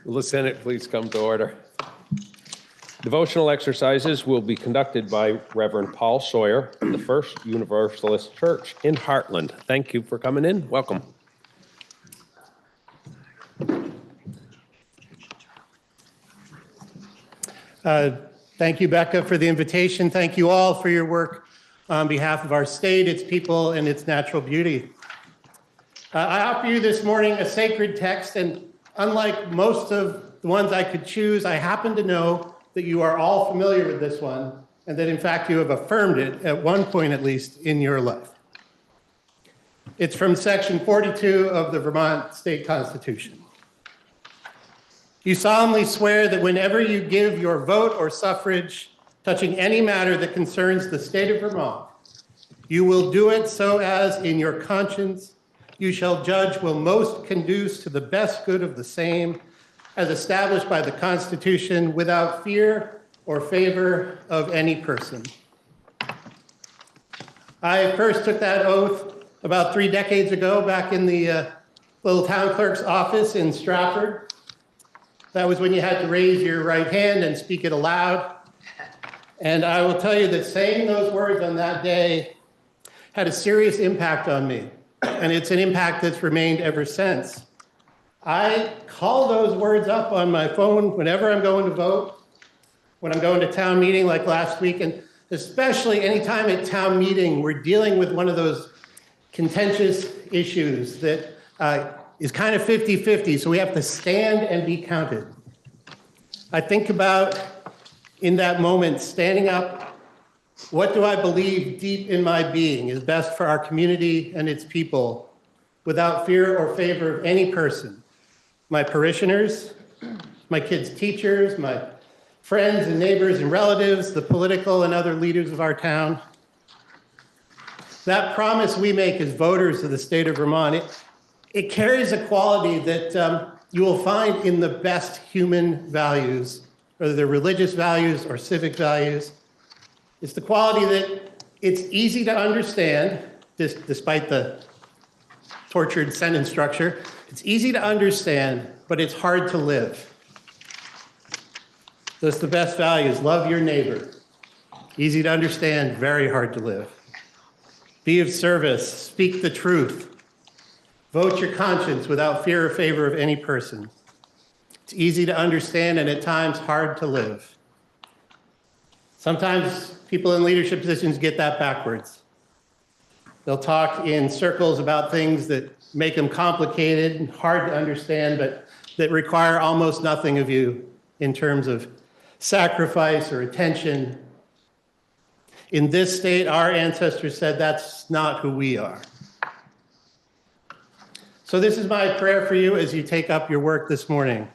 Will the Senate please come to order? Devotional exercises will be conducted by Reverend Paul Sawyer of the First Universalist Church in Heartland. Thank you for coming in. Welcome. Thank you, Becca, for the invitation. Thank you all for your work on behalf of our state, its people, and its natural beauty. I offer you this morning a sacred text, and unlike most of the ones I could choose, I happen to know that you are all familiar with this one, and that in fact you have affirmed it at one point at least in your life. It's from section 42 of the Vermont State Constitution. You solemnly swear that whenever you give your vote or suffrage touching any matter that concerns the state of Vermont, you will do it so as in your conscience you shall judge will most conduce to the best good of the same as established by the Constitution without fear or favor of any person. I first took that oath about 3 decades ago back in the little town clerk's office in Stratford. That was when you had to raise your right hand and speak it aloud. And I will tell you that saying those words on that day had a serious impact on me. And it's an impact that's remained ever since. I call those words up on my phone whenever I'm going to vote, when I'm going to town meeting like last week, and especially anytime at town meeting we're dealing with one of those contentious issues that is kind of 50-50, so we have to stand and be counted. I think about, in that moment, standing up, what do I believe deep in my being is best for our community and its people, without fear or favor of any person, my parishioners, my kids' teachers, my friends and neighbors and relatives, the political and other leaders of our town. That promise we make as voters of the state of Vermont, it carries a quality that you will find in the best human values, whether they're religious values or civic values. It's the quality that it's easy to understand, despite the tortured sentence structure. It's easy to understand, but it's hard to live. That's the best values. Love your neighbor. Easy to understand, very hard to live. Be of service, speak the truth. Vote your conscience without fear or favor of any person. It's easy to understand and at times hard to live. Sometimes people in leadership positions get that backwards. They'll talk in circles about things that make them complicated and hard to understand, but that require almost nothing of you in terms of sacrifice or attention. In this state, our ancestors said that's not who we are. So this is my prayer for you as you take up your work this morning.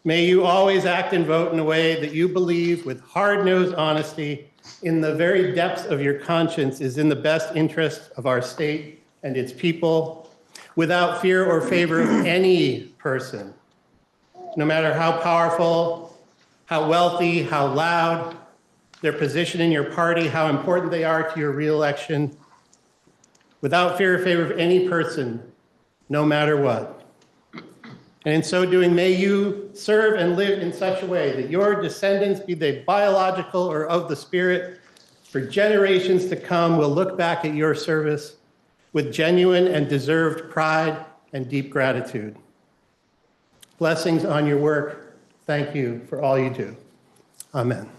May you always act and vote in a way that you believe with hard-nosed honesty in the very depths of your conscience is in the best interest of our state and its people, without fear or favor of any person, no matter how powerful, how wealthy, how loud, their position in your party, how important they are to your reelection, without fear or favor of any person, no matter what. And in so doing, may you serve and live in such a way that your descendants, be they biological or of the spirit, for generations to come will look back at your service with genuine and deserved pride and deep gratitude. Blessings on your work. Thank you for all you do. Amen.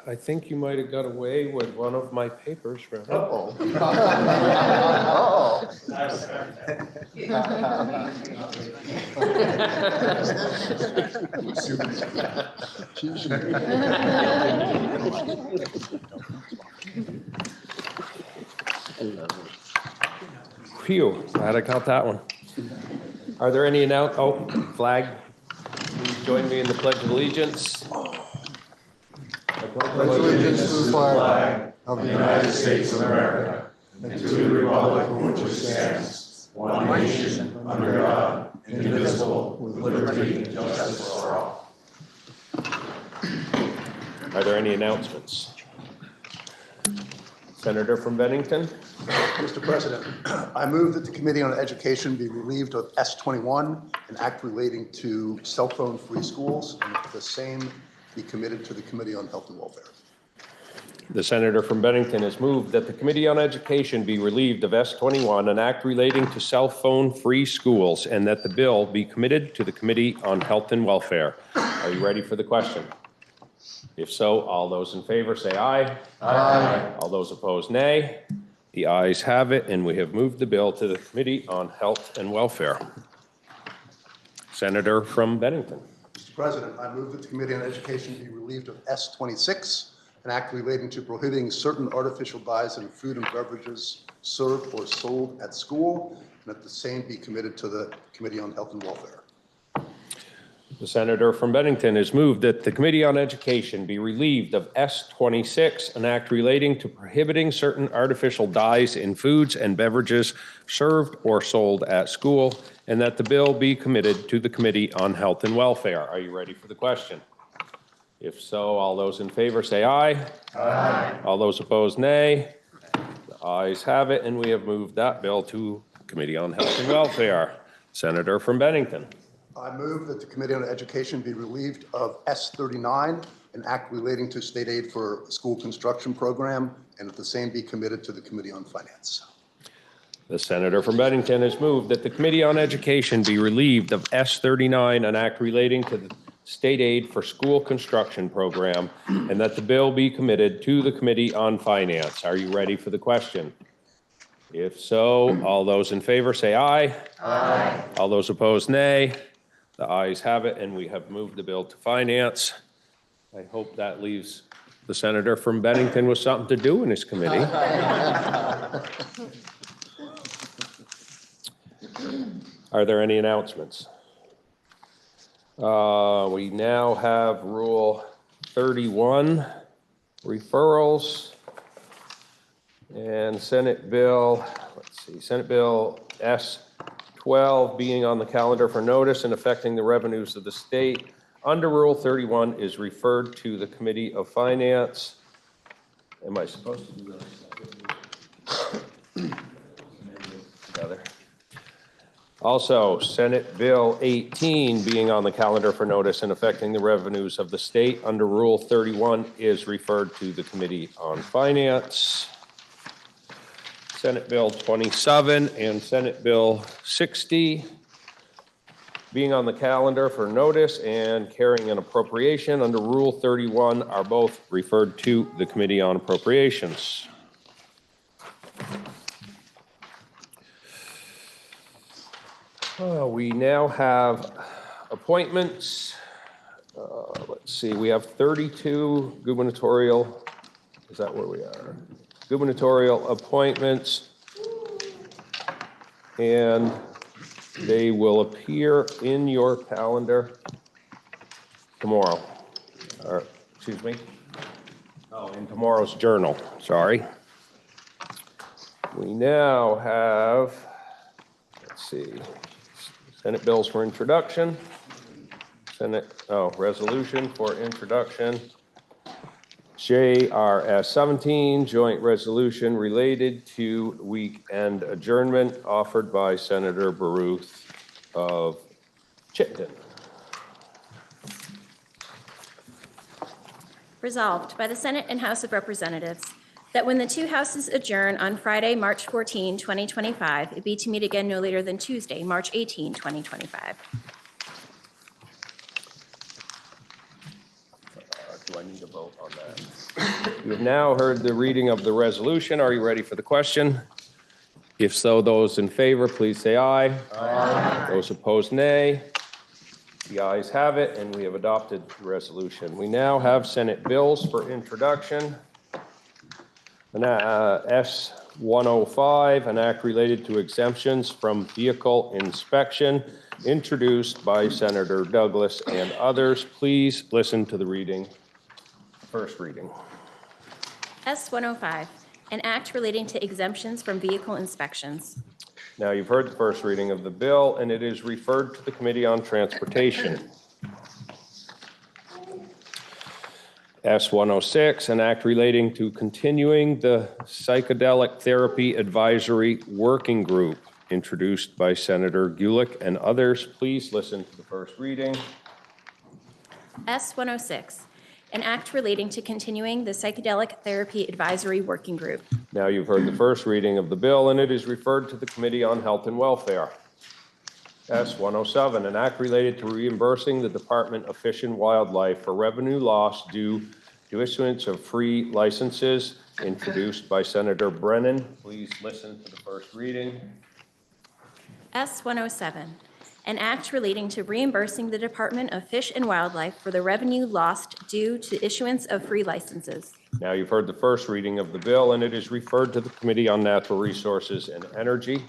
I think you might have got away with one of my papers, Reverend. Uh-oh. Phew, glad I caught that one. Are there any flag? Please join me in the Pledge of Allegiance. Pledge allegiance to the flag of the United States of America and to the republic for which it stands, one nation, under God, indivisible, with liberty and justice for all. Are there any announcements? Senator from Bennington. Mr. President, I move that the Committee on Education be relieved of S21, an act relating to cell phone-free schools, and that the same be committed to the Committee on Health and Welfare. The senator from Bennington has moved that the Committee on Education be relieved of S21, an act relating to cell phone-free schools, and that the bill be committed to the Committee on Health and Welfare. Are you ready for the question? If so, all those in favor say aye. Aye. All those opposed, nay. The ayes have it, and we have moved the bill to the Committee on Health and Welfare. Senator from Bennington. Mr. President, I move that the Committee on Education be relieved of S26, an act relating to prohibiting certain artificial dyes in food and beverages served or sold at school, and that the same be committed to the Committee on Health and Welfare. The senator from Bennington has moved that the Committee on Education be relieved of S26, an act relating to prohibiting certain artificial dyes in foods and beverages served or sold at school, and that the bill be committed to the Committee on Health and Welfare. Are you ready for the question? If so, all those in favor say aye. Aye. All those opposed, nay. The ayes have it, and we have moved that bill to Committee on Health and Welfare. Senator from Bennington. I move that the Committee on Education be relieved of S39, an act relating to state aid for school construction program, and that the same be committed to the Committee on Finance. The senator from Bennington has moved that the Committee on Education be relieved of S39, an act relating to the state aid for school construction program, and that the bill be committed to the Committee on Finance. Are you ready for the question? If so, all those in favor say aye. Aye. All those opposed, nay. The ayes have it, and we have moved the bill to Finance. I hope that leaves the senator from Bennington with something to do in his committee. Are there any announcements? We now have Rule 31, referrals, and Senate Bill, Senate Bill S12 being on the calendar for notice and affecting the revenues of the state. Under Rule 31 is referred to the Committee of Finance. Am I supposed to do this together? Also, Senate Bill 18 being on the calendar for notice and affecting the revenues of the state under Rule 31 is referred to the Committee on Finance. Senate Bill 27 and Senate Bill 60 being on the calendar for notice and carrying an appropriation under Rule 31 are both referred to the Committee on Appropriations. We now have appointments. Let's see, we have 32 gubernatorial, is that where we are? Gubernatorial appointments, and they will appear in your calendar tomorrow, or excuse me, in tomorrow's journal, sorry. We now have, let's see, Senate bills for introduction, resolution for introduction. JRS 17, joint resolution related to weekend adjournment offered by Senator Baruth of Chittenden. Resolved by the Senate and House of Representatives that when the two houses adjourn on Friday, March 14, 2025, it be to meet again no later than Tuesday, March 18, 2025. Do I need a vote on that? You have now heard the reading of the resolution. Are you ready for the question? If so, those in favor, please say aye. Aye. Those opposed, nay. The ayes have it, and we have adopted the resolution. We now have Senate bills for introduction. S105, an act related to exemptions from vehicle inspection, introduced by Senator Douglas and others. Please listen to the reading. First reading. S105, an act relating to exemptions from vehicle inspections. Now, you've heard the first reading of the bill, and it is referred to the Committee on Transportation. S-106, an act relating to continuing the Psychedelic Therapy Advisory Working Group, introduced by Senator Gulick and others. Please listen to the first reading. S-106, an act relating to continuing the Psychedelic Therapy Advisory Working Group. Now you've heard the first reading of the bill, and it is referred to the Committee on Health and Welfare. S-107, an act related to reimbursing the Department of Fish and Wildlife for revenue loss due to issuance of free licenses, introduced by Senator Brennan. Please listen to the first reading. S-107, an act relating to reimbursing the Department of Fish and Wildlife for the revenue lost due to issuance of free licenses. Now you've heard the first reading of the bill, and it is referred to the Committee on Natural Resources and Energy.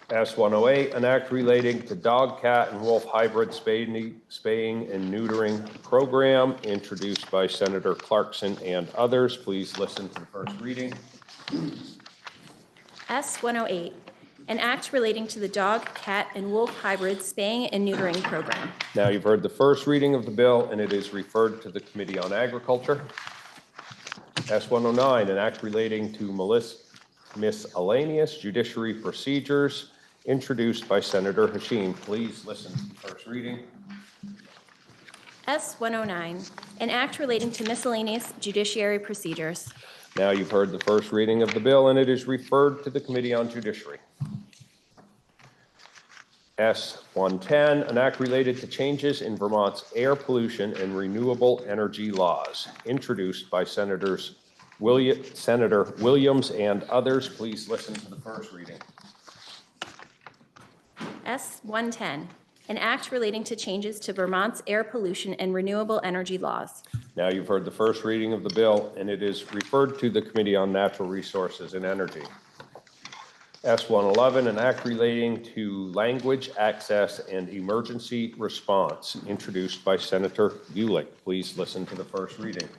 S-108, an act relating to dog, cat, and wolf hybrid spaying and neutering program, introduced by Senator Clarkson and others. Please listen to the first reading. S-108, an act relating to the dog, cat, and wolf hybrid spaying and neutering program. Now you've heard the first reading of the bill, and it is referred to the Committee on Agriculture. S-109, an act relating to miscellaneous judiciary procedures, introduced by Senator Hashim. Please listen to the first reading. S-109, an act relating to miscellaneous judiciary procedures. Now you've heard the first reading of the bill, and it is referred to the Committee on Judiciary. S-110, an act related to changes in Vermont's air pollution and renewable energy laws, introduced by Senator Williams and others. Please listen to the first reading. S-110, an act relating to changes to Vermont's air pollution and renewable energy laws. Now you've heard the first reading of the bill, and it is referred to the Committee on Natural Resources and Energy. S-111, an act relating to language access and emergency response, introduced by Senator Gulick. Please listen to the first reading.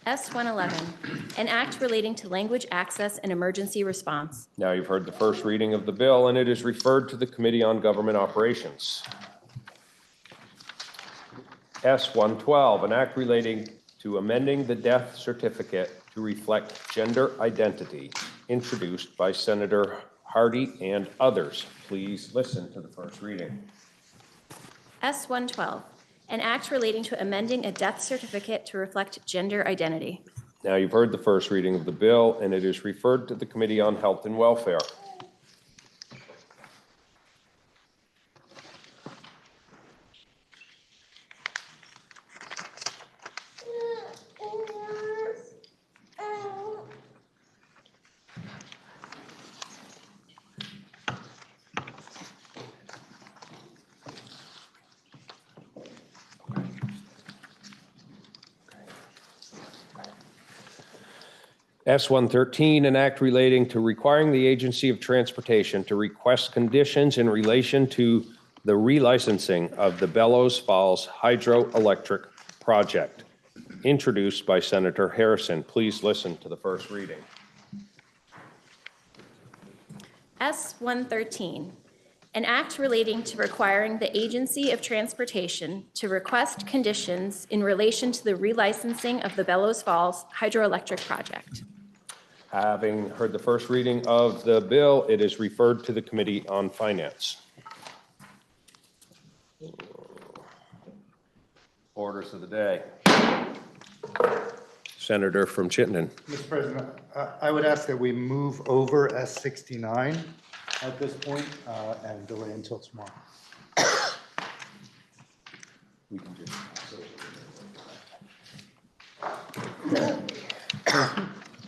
S-111, an act relating to language access and emergency response. Now you've heard the first reading of the bill, and it is referred to the Committee on Government Operations. S-112, an act relating to amending the death certificate to reflect gender identity, introduced by Senator Hardy and others. Please listen to the first reading. S-112, an act relating to amending a death certificate to reflect gender identity. Now you've heard the first reading of the bill, and it is referred to the Committee on Health and Welfare. S-113, an act relating to requiring the Agency of Transportation to request conditions in relation to the relicensing of the Bellows Falls Hydroelectric Project, introduced by Senator Harrison. Please listen to the first reading. S-113, an act relating to requiring the Agency of Transportation to request conditions in relation to the relicensing of the Bellows Falls Hydroelectric Project. Having heard the first reading of the bill, it is referred to the Committee on Finance. Orders of the day. Senator from Chittenden. Mr. President, I would ask that we move over S69 at this point and delay until tomorrow. We can just.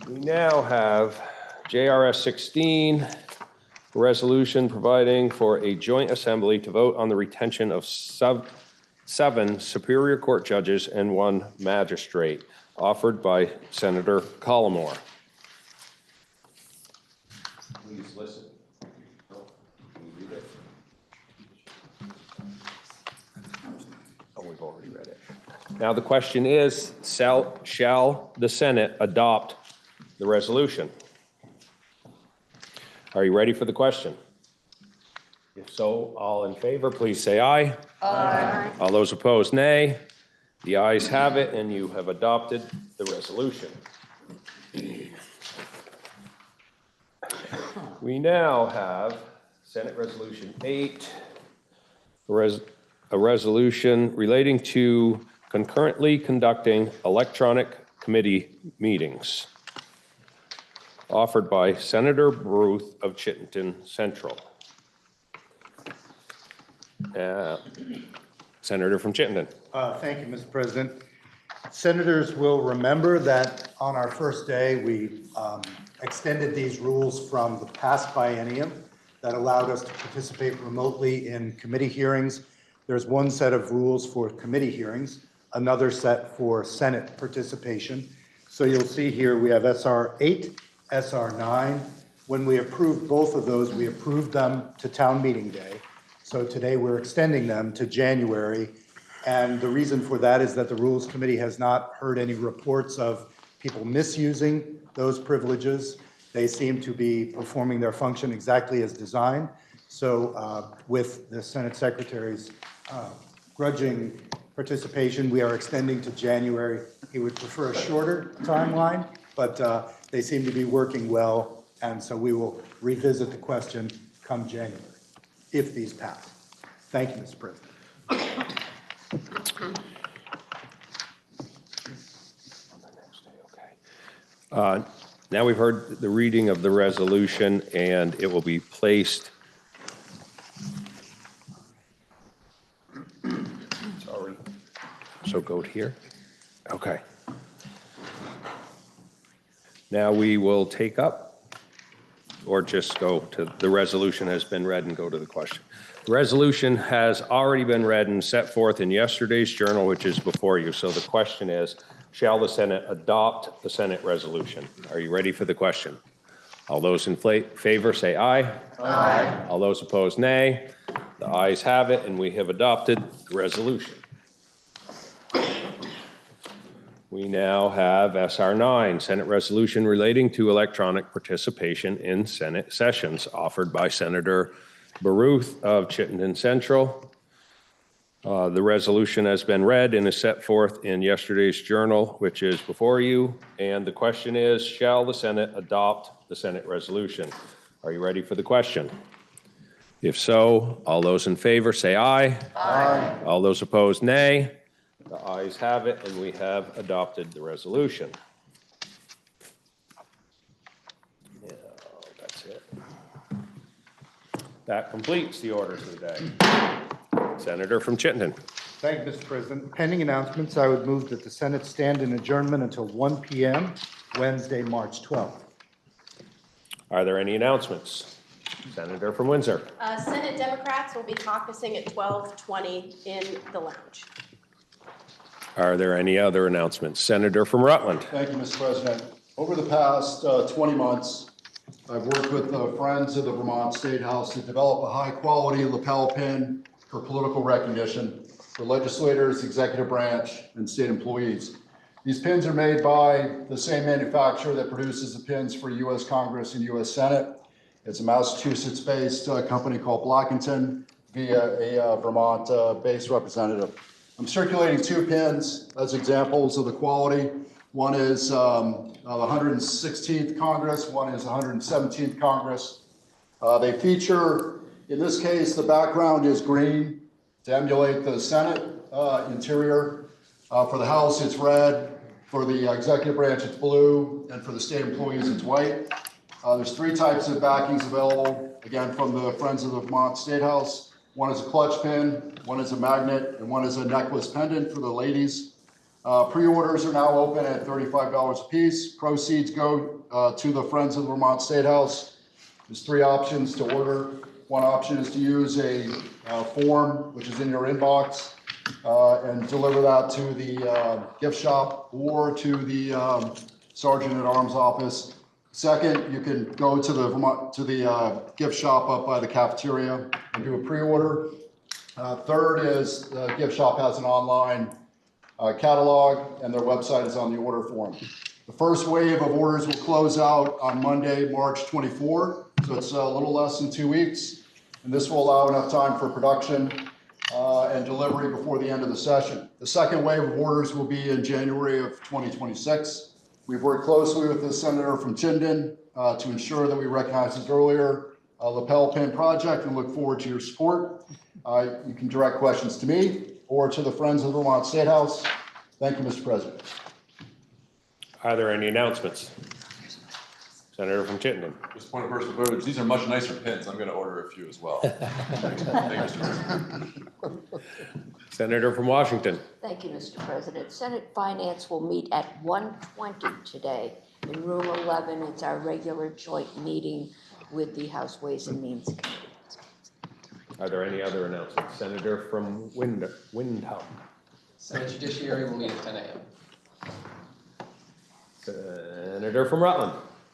We now have JRS 16, a resolution providing for a joint assembly to vote on the retention of 7 Superior Court judges and 1 magistrate, offered by Senator Collmore. Please listen. Oh, we've already read it. Now the question is, shall the Senate adopt the resolution? Are you ready for the question? If so, all in favor, please say aye. Aye. All those opposed, nay. The ayes have it, and you have adopted the resolution. We now have Senate Resolution 8, a resolution relating to concurrently conducting electronic committee meetings, offered by Senator Baruth of Chittenden Central. Senator from Chittenden. Thank you, Mr. President. Senators will remember that on our first day, we extended these rules from the past biennium that allowed us to participate remotely in committee hearings. There's one set of rules for committee hearings, another set for Senate participation. So you'll see here we have SR 8, SR 9. When we approved both of those, we approved them to town meeting day. So today we're extending them to January. And the reason for that is that the Rules Committee has not heard any reports of people misusing those privileges. They seem to be performing their function exactly as designed. So with the Senate Secretary's grudging participation, we are extending to January. He would prefer a shorter timeline, but they seem to be working well. And so we will revisit the question come January, if these pass. Thank you, Mr. President. Now we've heard the reading of the resolution, and it will be placed. Sorry. So go here. Okay. Now we will take up, or just go to the resolution has been read and go to the question. The resolution has already been read and set forth in yesterday's journal, which is before you. So the question is, shall the Senate adopt the Senate resolution? Are you ready for the question? All those in favor say aye. Aye. All those opposed, nay. The ayes have it, and we have adopted the resolution. We now have SR 9, Senate resolution relating to electronic participation in Senate sessions, offered by Senator Baruth of Chittenden Central. The resolution has been read and is set forth in yesterday's journal, which is before you. And the question is, shall the Senate adopt the Senate resolution? Are you ready for the question? If so, all those in favor say aye. Aye. All those opposed, nay. The ayes have it, and we have adopted the resolution. Yeah, that's it. That completes the orders of the day. Senator from Chittenden. Thank you, Mr. President. Pending announcements, I would move that the Senate stand in adjournment until 1 p.m. Wednesday, March 12th. Are there any announcements? Senator from Windsor. Senate Democrats will be caucusing at 12:20 in the lounge. Are there any other announcements? Senator from Rutland. Thank you, Mr. President. Over the past 20 months, I've worked with the Friends of the Vermont State House to develop a high-quality lapel pin for political recognition for legislators, executive branch, and state employees. These pins are made by the same manufacturer that produces the pins for U.S. Congress and U.S. Senate. It's a Massachusetts-based company called Blackington via a Vermont-based representative. I'm circulating 2 pins as examples of the quality. One is the 116th Congress, one is the 117th Congress. They feature, in this case, the background is green to emulate the Senate interior. For the House, it's red. For the executive branch, it's blue. And for the state employees, it's white. There's 3 types of backings available, again, from the Friends of the Vermont State House. One is a clutch pin, one is a magnet, and one is a necklace pendant for the ladies. Pre-orders are now open at $35 a piece. Proceeds go to the Friends of the Vermont State House. There's 3 options to order. One option is to use a form, which is in your inbox, and deliver that to the gift shop or to the Sergeant at Arms office. Second, you can go to the gift shop up by the cafeteria and do a pre-order. Third is the gift shop has an online catalog, and their website is on the order form. The first wave of orders will close out on Monday, March 24, so it's a little less than 2 weeks, and this will allow enough time for production and delivery before the end of the session. The second wave of orders will be in January of 2026. We've worked closely with the senator from Chittenden to ensure that we recognize his earlier lapel pin project and look forward to your support. You can direct questions to me or to the Friends of the Vermont State House. Thank you, Mr. President. Are there any announcements? Senator from Chittenden. Just point of personal privilege, these are much nicer pins. I'm going to order a few as well. Thank you, Mr. President. Senator from Washington. Thank you, Mr. President. Senate Finance will meet at 1:20 today in room 11. It's our regular joint meeting with the House Ways and Means Committee. Are there any other announcements? Senator from Windham. Senate Judiciary will meet at 10 a.m. Senator from Rutland.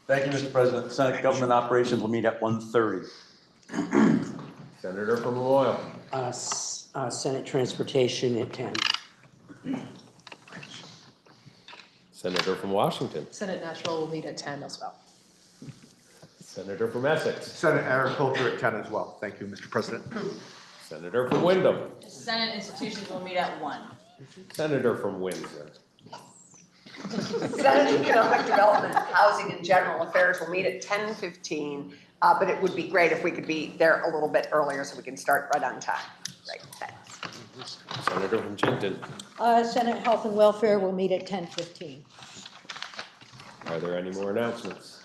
Thank you, Mr. President. Senate Government Operations will meet at 1:30. Senator from Memorial. Senate Transportation at 10. Senator from Washington. Senate National will meet at 10 as well. Senator from Essex. Senate Agriculture at 10 as well. Thank you, Mr. President. Senator from Wyndham. Senate Institutions will meet at 1. Senator from Windsor. Senate Economic Development, Housing and General Affairs will meet at 10:15, but it would be great if we could be there a little bit earlier so we can start right on time. Right, thanks. Senator from Chittenden. Senate Health and Welfare will meet at 10:15. Are there any more announcements?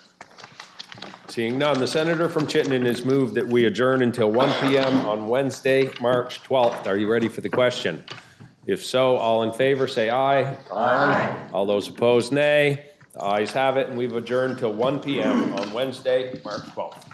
Seeing none, the senator from Chittenden has moved that we adjourn until 1 p.m. on Wednesday, March 12th. Are you ready for the question? If so, all in favor, say aye. Aye. All those opposed, nay. The ayes have it, and we've adjourned till 1 p.m. on Wednesday, March 12th.